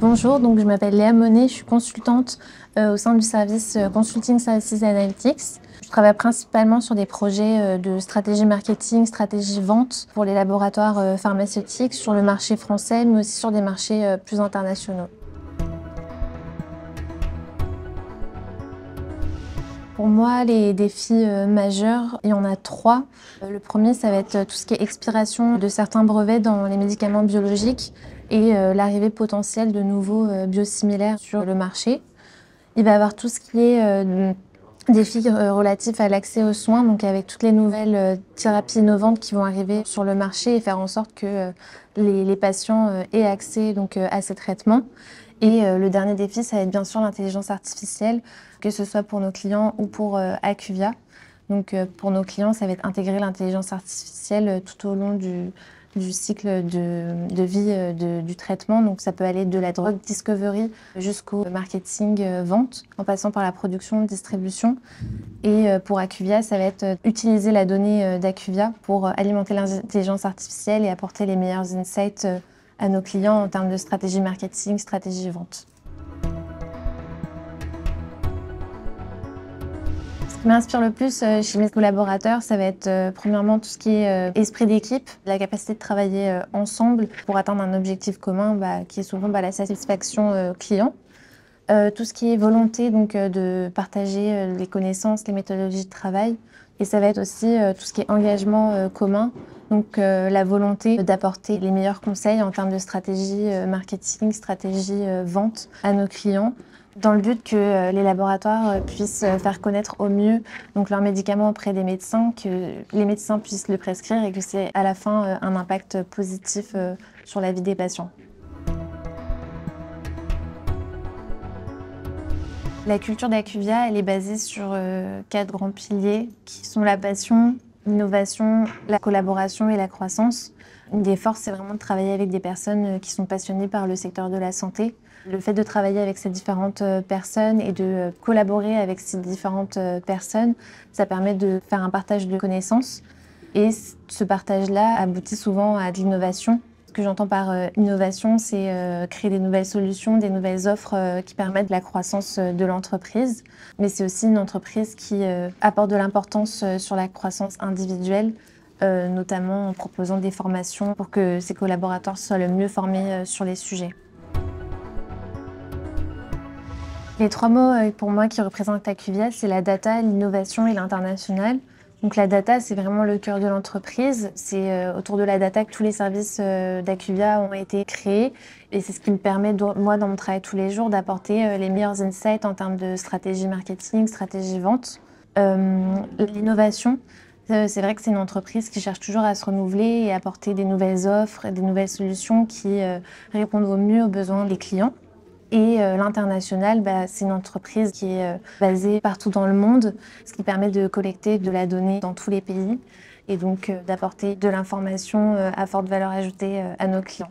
Bonjour, donc je m'appelle Léa Monet, je suis consultante au sein du service Consulting Services Analytics. Je travaille principalement sur des projets de stratégie marketing, stratégie vente pour les laboratoires pharmaceutiques sur le marché français, mais aussi sur des marchés plus internationaux. Pour moi, les défis majeurs, il y en a trois. Le premier, ça va être tout ce qui est expiration de certains brevets dans les médicaments biologiques et l'arrivée potentielle de nouveaux biosimilaires sur le marché. Il va y avoir tout ce qui est défis relatifs à l'accès aux soins, donc avec toutes les nouvelles thérapies innovantes qui vont arriver sur le marché et faire en sorte que les patients aient accès à ces traitements. Et le dernier défi, ça va être bien sûr l'intelligence artificielle, que ce soit pour nos clients ou pour Acuvia. Donc pour nos clients, ça va être intégrer l'intelligence artificielle tout au long du cycle de vie du traitement. Donc ça peut aller de la drug discovery jusqu'au marketing vente, en passant par la production, distribution. Et pour Acuvia, ça va être utiliser la donnée d'Acuvia pour alimenter l'intelligence artificielle et apporter les meilleurs insights à nos clients en termes de stratégie marketing, stratégie vente. Ce qui m'inspire le plus chez mes collaborateurs, ça va être premièrement tout ce qui est esprit d'équipe, la capacité de travailler ensemble pour atteindre un objectif commun qui est souvent la satisfaction client. Tout ce qui est volonté de partager les connaissances, les méthodologies de travail. Et ça va être aussi tout ce qui est engagement commun, donc la volonté d'apporter les meilleurs conseils en termes de stratégie marketing, stratégie vente à nos clients, dans le but que les laboratoires puissent faire connaître au mieux leurs médicaments auprès des médecins, que les médecins puissent le prescrire et que c'est à la fin un impact positif sur la vie des patients. La culture d'Acuvia, elle est basée sur 4 grands piliers qui sont la passion, l'innovation, la collaboration et la croissance. Une des forces, c'est vraiment de travailler avec des personnes qui sont passionnées par le secteur de la santé. Le fait de travailler avec ces différentes personnes et de collaborer avec ces différentes personnes, ça permet de faire un partage de connaissances. Et ce partage-là aboutit souvent à de l'innovation. Ce que j'entends par innovation, c'est créer des nouvelles solutions, des nouvelles offres qui permettent la croissance de l'entreprise. Mais c'est aussi une entreprise qui apporte de l'importance sur la croissance individuelle, notamment en proposant des formations pour que ses collaborateurs soient le mieux formés sur les sujets. Les 3 mots pour moi qui représentent Acuvia, c'est la data, l'innovation et l'international. Donc la data, c'est vraiment le cœur de l'entreprise. C'est autour de la data que tous les services d'Acuvia ont été créés. Et c'est ce qui me permet, moi, dans mon travail tous les jours, d'apporter les meilleurs insights en termes de stratégie marketing, stratégie vente. L'innovation, c'est vrai que c'est une entreprise qui cherche toujours à se renouveler et à apporter des nouvelles offres et des nouvelles solutions qui répondent au mieux aux besoins des clients. Et l'international, c'est une entreprise qui est basée partout dans le monde, ce qui permet de collecter de la donnée dans tous les pays et donc d'apporter de l'information à forte valeur ajoutée à nos clients.